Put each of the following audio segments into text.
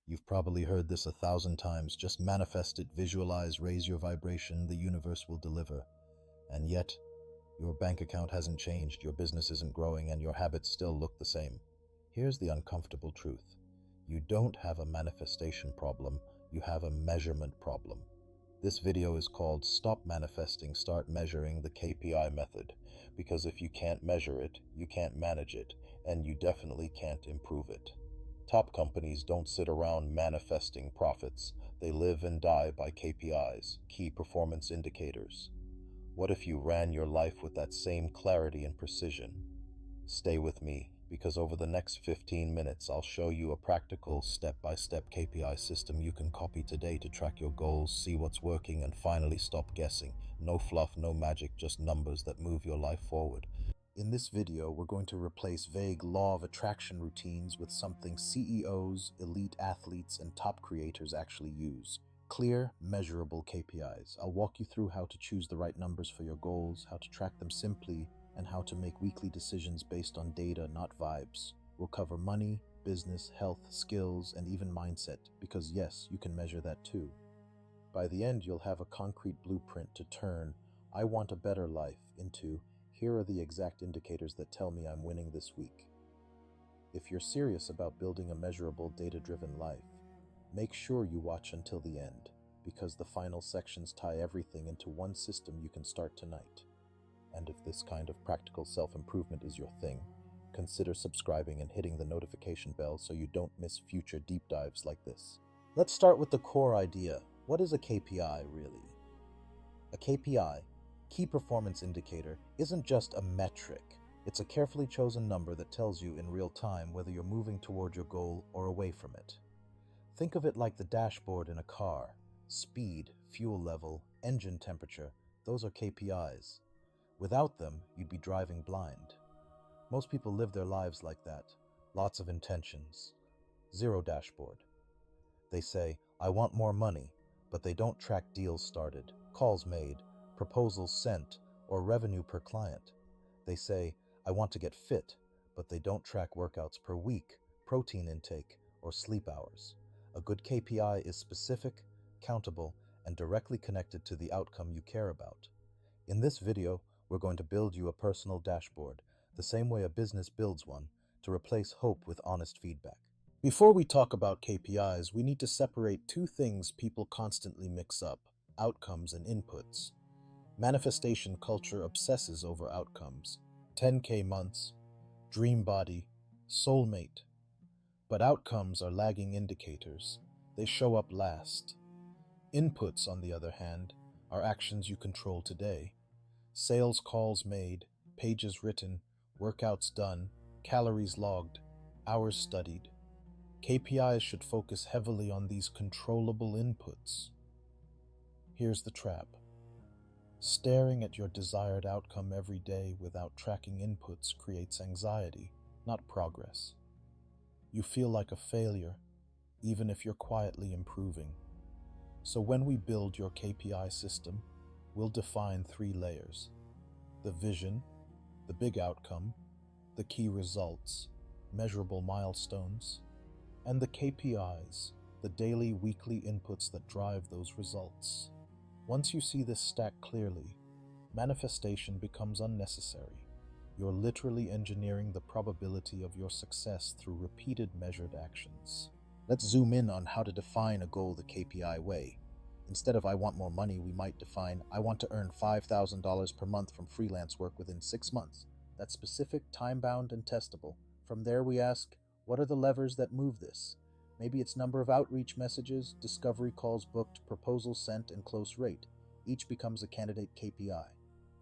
You've probably heard this 1,000 times. Just manifest it, visualize, raise your vibration, the universe will deliver. And yet, your bank account hasn't changed, your business isn't growing, and your habits still look the same. Here's the uncomfortable truth. You don't have a manifestation problem, you have a measurement problem. This video is called Stop Manifesting, Start Measuring, the KPI Method. Because if you can't measure it, you can't manage it, and you definitely can't improve it. Top companies don't sit around manifesting profits. They live and die by KPIs, key performance indicators. What if you ran your life with that same clarity and precision? Stay with me, because over the next 15 minutes, I'll show you a practical step-by-step KPI system you can copy today to track your goals, see what's working, and finally stop guessing. No fluff, no magic, just numbers that move your life forward. In this video, we're going to replace vague law of attraction routines with something CEOs, elite athletes, and top creators actually use. Clear, measurable KPIs. I'll walk you through how to choose the right numbers for your goals, how to track them simply, and how to make weekly decisions based on data, not vibes. We'll cover money, business, health, skills, and even mindset, because yes, you can measure that too. By the end, you'll have a concrete blueprint to turn "I want a better life" into "Here are the exact indicators that tell me I'm winning this week." If you're serious about building a measurable, data-driven life, make sure you watch until the end, because the final sections tie everything into one system you can start tonight. And if this kind of practical self-improvement is your thing, consider subscribing and hitting the notification bell so you don't miss future deep dives like this. Let's start with the core idea. What is a KPI really? A KPI, key performance indicator, isn't just a metric. It's a carefully chosen number that tells you in real time whether you're moving toward your goal or away from it. Think of it like the dashboard in a car. Speed, fuel level, engine temperature, those are KPIs. Without them, you'd be driving blind. Most people live their lives like that. Lots of intentions. Zero dashboard. They say, "I want more money," but they don't track deals started, calls made, proposals sent, or revenue per client. They say, "I want to get fit," but they don't track workouts per week, protein intake, or sleep hours. A good KPI is specific, countable, and directly connected to the outcome you care about. In this video, we're going to build you a personal dashboard, the same way a business builds one, to replace hope with honest feedback. Before we talk about KPIs, we need to separate two things people constantly mix up: outcomes and inputs. Manifestation culture obsesses over outcomes. 10K months, dream body, soulmate. But outcomes are lagging indicators. They show up last. Inputs, on the other hand, are actions you control today. Sales calls made, pages written, workouts done, calories logged, hours studied. KPIs should focus heavily on these controllable inputs. Here's the trap. Staring at your desired outcome every day without tracking inputs creates anxiety, not progress. You feel like a failure, even if you're quietly improving. So when we build your KPI system, we'll define 3 layers: the vision, the big outcome, the key results, measurable milestones, and the KPIs, the daily, weekly inputs that drive those results. Once you see this stack clearly, manifestation becomes unnecessary. You're literally engineering the probability of your success through repeated measured actions. Let's zoom in on how to define a goal the KPI way. Instead of "I want more money," we might define "I want to earn $5,000 per month from freelance work within 6 months. That's specific, time-bound, and testable. From there we ask, what are the levers that move this? Maybe it's number of outreach messages, discovery calls booked, proposals sent, and close rate. Each becomes a candidate KPI.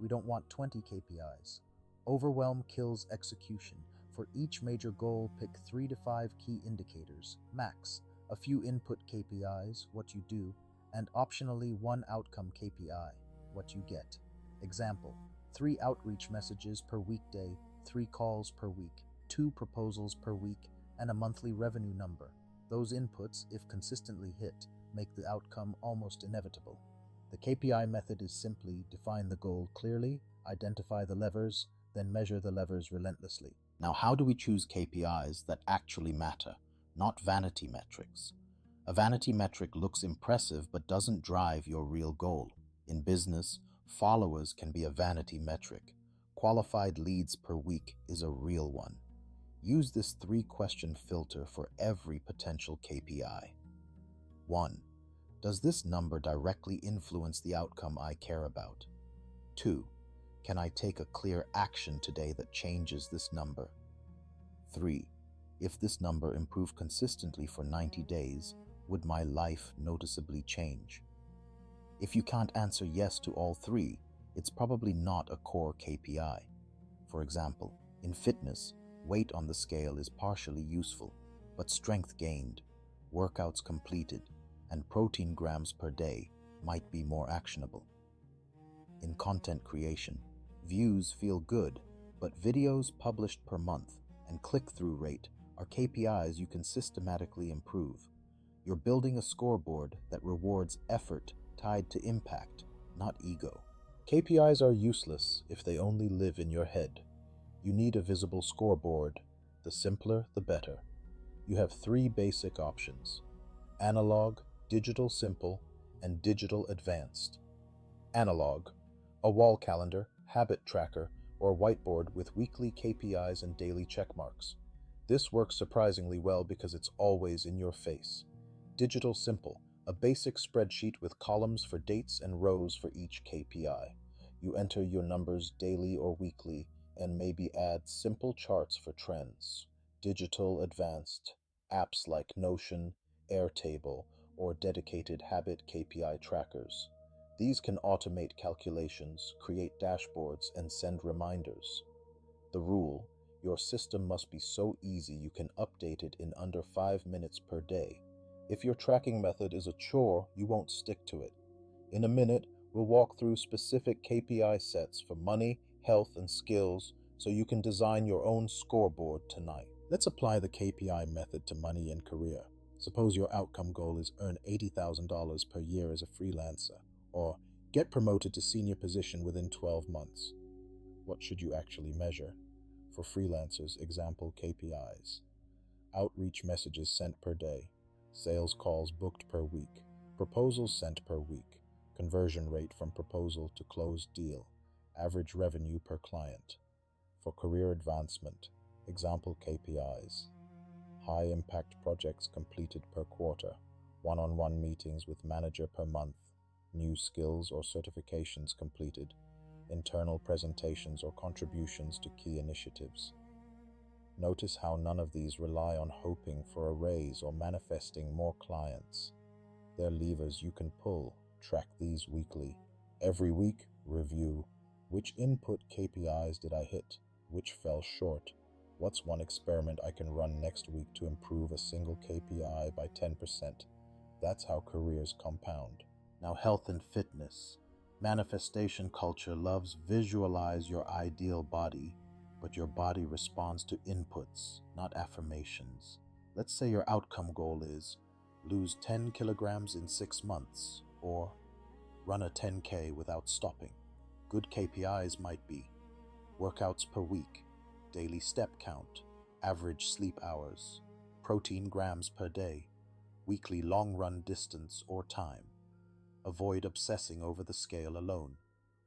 We don't want 20 KPIs. Overwhelm kills execution. For each major goal, pick 3 to 5 key indicators, max, a few input KPIs, what you do, and optionally 1 outcome KPI, what you get. Example, 3 outreach messages per weekday, 3 calls per week, 2 proposals per week, and a monthly revenue number. Those inputs, if consistently hit, make the outcome almost inevitable. The KPI method is simply define the goal clearly, identify the levers, then measure the levers relentlessly. Now, how do we choose KPIs that actually matter, not vanity metrics? A vanity metric looks impressive but doesn't drive your real goal. In business, followers can be a vanity metric. Qualified leads per week is a real one. Use this three-question filter for every potential KPI. 1. Does this number directly influence the outcome I care about? 2. Can I take a clear action today that changes this number? 3. If this number improved consistently for 90 days, would my life noticeably change? If you can't answer yes to all three, it's probably not a core KPI. For example, in fitness, weight on the scale is partially useful, but strength gained, workouts completed, and protein grams per day might be more actionable. In content creation, views feel good, but videos published per month and click-through rate are KPIs you can systematically improve. You're building a scoreboard that rewards effort tied to impact, not ego. KPIs are useless if they only live in your head. You need a visible scoreboard. The simpler, the better. You have three basic options: analog, digital simple, and digital advanced. Analog: a wall calendar, habit tracker, or whiteboard with weekly KPIs and daily checkmarks. This works surprisingly well because it's always in your face. Digital simple: a basic spreadsheet with columns for dates and rows for each KPI. You enter your numbers daily or weekly and maybe add simple charts for trends. Digital advanced: apps like Notion, Airtable, or dedicated habit KPI trackers. These can automate calculations, create dashboards, and send reminders. The rule: your system must be so easy you can update it in under 5 minutes per day. If your tracking method is a chore, you won't stick to it. In a minute, we'll walk through specific KPI sets for money, health, and skills so you can design your own scoreboard tonight. Let's apply the KPI method to money and career. Suppose your outcome goal is earn $80,000 per year as a freelancer, or get promoted to senior position within 12 months. What should you actually measure? For freelancers, example KPIs: outreach messages sent per day, sales calls booked per week, proposals sent per week, conversion rate from proposal to closed deal, average revenue per client. For career advancement, example KPIs: high impact projects completed per quarter, one-on-one meetings with manager per month, new skills or certifications completed, internal presentations or contributions to key initiatives. Notice how none of these rely on hoping for a raise or manifesting more clients. They're levers you can pull. Track these weekly. Every week, review: which input KPIs did I hit? Which fell short? What's one experiment I can run next week to improve a single KPI by 10%? That's how careers compound. Now, health and fitness. Manifestation culture loves visualize your ideal body, but your body responds to inputs, not affirmations. Let's say your outcome goal is lose 10 kilograms in 6 months, or run a 10K without stopping. Good KPIs might be workouts per week, daily step count, average sleep hours, protein grams per day, weekly long run distance or time. Avoid obsessing over the scale alone.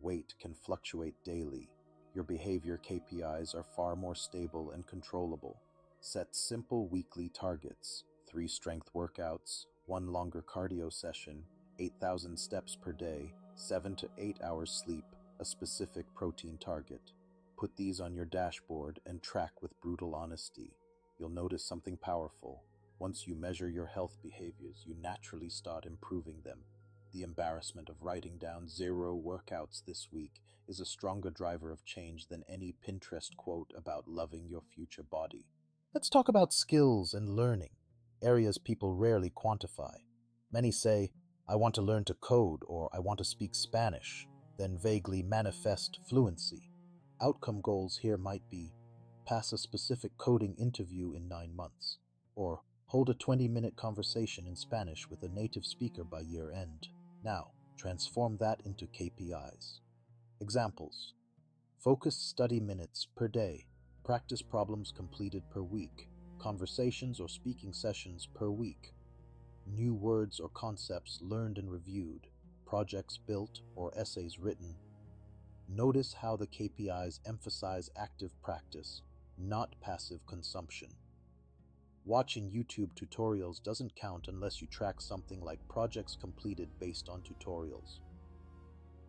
Weight can fluctuate daily. Your behavior KPIs are far more stable and controllable. Set simple weekly targets: 3 strength workouts, 1 longer cardio session, 8,000 steps per day, 7 to 8 hours sleep, a specific protein target. Put these on your dashboard and track with brutal honesty. You'll notice something powerful. Once you measure your health behaviors, you naturally start improving them. The embarrassment of writing down 0 workouts this week is a stronger driver of change than any Pinterest quote about loving your future body. Let's talk about skills and learning, areas people rarely quantify. Many say, I want to learn to code, or I want to speak Spanish, then vaguely manifest fluency. Outcome goals here might be pass a specific coding interview in 9 months, or hold a 20-minute conversation in Spanish with a native speaker by year end. Now, transform that into KPIs. Examples: focused study minutes per day, practice problems completed per week, conversations or speaking sessions per week. new words or concepts learned and reviewed, projects built or essays written. Notice how the KPIs emphasize active practice, not passive consumption. Watching YouTube tutorials doesn't count unless you track something like projects completed based on tutorials.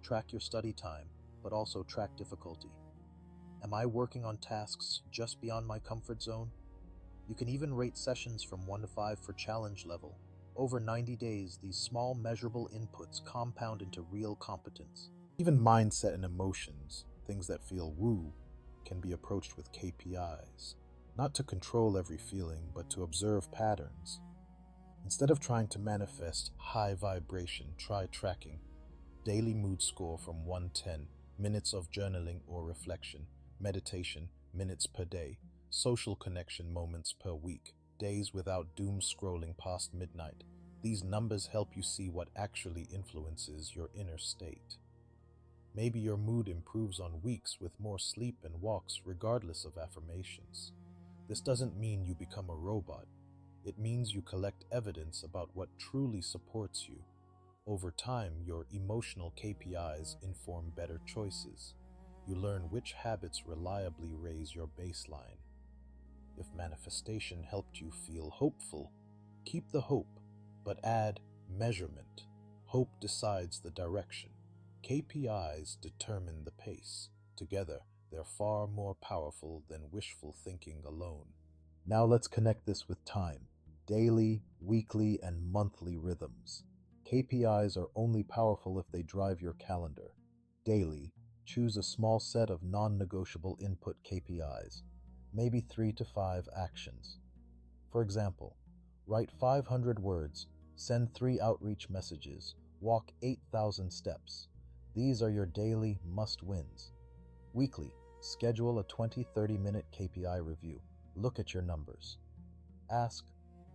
Track your study time, but also track difficulty. Am I working on tasks just beyond my comfort zone? You can even rate sessions from 1 to 5 for challenge level. Over 90 days, these small measurable inputs compound into real competence. Even mindset and emotions, things that feel woo, can be approached with KPIs. Not to control every feeling, but to observe patterns. Instead of trying to manifest high vibration, try tracking. Daily mood score from 1 to 10, minutes of journaling or reflection, meditation, minutes per day, social connection moments per week, days without doom scrolling past midnight. These numbers help you see what actually influences your inner state. Maybe your mood improves on weeks with more sleep and walks regardless of affirmations. This doesn't mean you become a robot. It means you collect evidence about what truly supports you. Over time, your emotional KPIs inform better choices. You learn which habits reliably raise your baseline. If manifestation helped you feel hopeful, keep the hope, but add measurement. Hope decides the direction. KPIs determine the pace. Together, they're far more powerful than wishful thinking alone. Now let's connect this with time. Daily, weekly, and monthly rhythms. KPIs are only powerful if they drive your calendar. Daily, choose a small set of non-negotiable input KPIs, maybe 3 to 5 actions. For example, write 500 words, send 3 outreach messages, walk 8,000 steps. These are your daily must-wins. Weekly, schedule a 20-30 minute KPI review. Look at your numbers. Ask,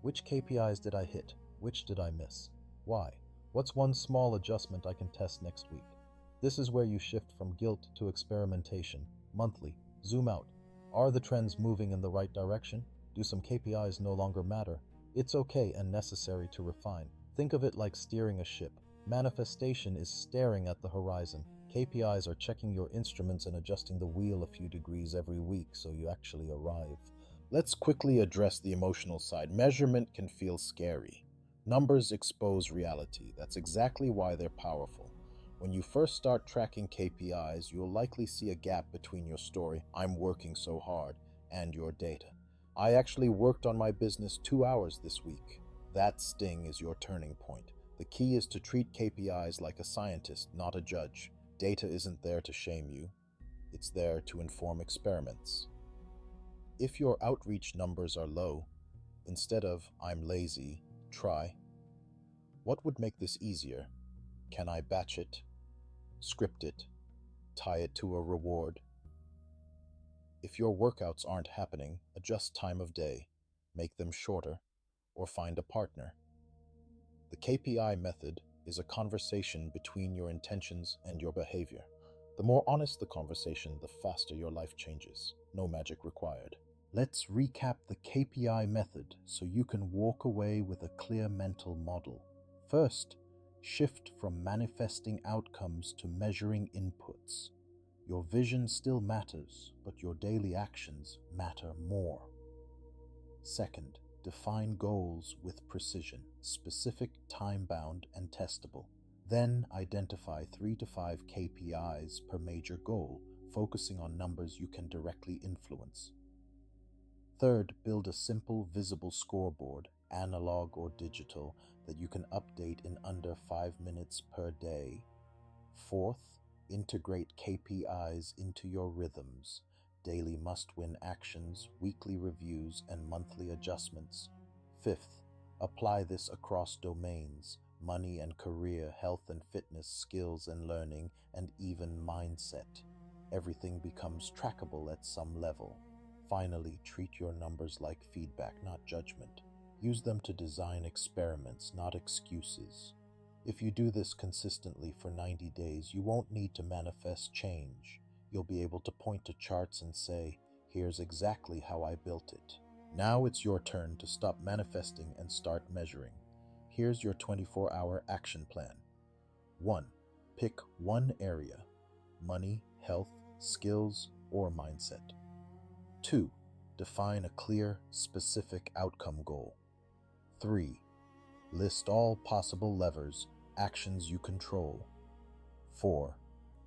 which KPIs did I hit? Which did I miss? Why? What's one small adjustment I can test next week? This is where you shift from guilt to experimentation. Monthly, zoom out. Are the trends moving in the right direction? Do some KPIs no longer matter? It's okay and necessary to refine. Think of it like steering a ship. Manifestation is staring at the horizon. KPIs are checking your instruments and adjusting the wheel a few degrees every week so you actually arrive. Let's quickly address the emotional side. Measurement can feel scary. Numbers expose reality. That's exactly why they're powerful. When you first start tracking KPIs, you'll likely see a gap between your story, "I'm working so hard," and your data. "I actually worked on my business 2 hours this week." That sting is your turning point. The key is to treat KPIs like a scientist, not a judge. Data isn't there to shame you. It's there to inform experiments. If your outreach numbers are low, instead of "I'm lazy," try, what would make this easier? Can I batch it, script it, tie it to a reward? If your workouts aren't happening, adjust time of day, make them shorter, or find a partner. The KPI method is a conversation between your intentions and your behavior. The more honest the conversation, the faster your life changes. No magic required. Let's recap the KPI method so you can walk away with a clear mental model. First, shift from manifesting outcomes to measuring inputs. Your vision still matters, but your daily actions matter more. Second, define goals with precision, specific, time-bound, and testable. Then identify 3 to 5 KPIs per major goal, focusing on numbers you can directly influence. Third, build a simple, visible scoreboard, analog or digital, that you can update in under 5 minutes per day. Fourth, integrate KPIs into your rhythms, daily must-win actions, weekly reviews, and monthly adjustments. Fifth, apply this across domains, money and career, health and fitness, skills and learning, and even mindset. Everything becomes trackable at some level. Finally, treat your numbers like feedback, not judgment. Use them to design experiments, not excuses. If you do this consistently for 90 days, you won't need to manifest change. You'll be able to point to charts and say, "Here's exactly how I built it." Now it's your turn to stop manifesting and start measuring. Here's your 24-hour action plan. 1. Pick one area: money, health, skills, or mindset. 2. Define a clear, specific outcome goal. 3. List all possible levers, actions you control. 4.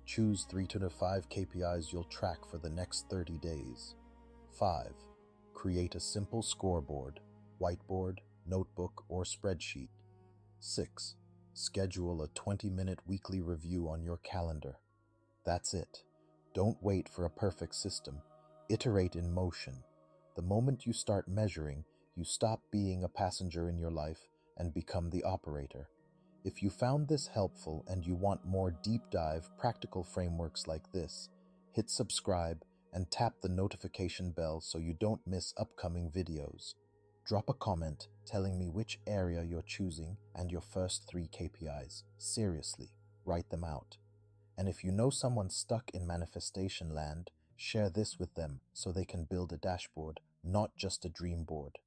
Choose 3 to 5 KPIs you'll track for the next 30 days. 5. Create a simple scoreboard, whiteboard, notebook, or spreadsheet. 6. Schedule a 20-minute weekly review on your calendar. That's it. Don't wait for a perfect system. Iterate in motion. The moment you start measuring, you stop being a passenger in your life and become the operator. If you found this helpful and you want more deep dive practical frameworks like this, hit subscribe and tap the notification bell so you don't miss upcoming videos. Drop a comment telling me which area you're choosing and your first 3 KPIs. Seriously, write them out. And if you know someone stuck in manifestation land, share this with them so they can build a dashboard, not just a dream board.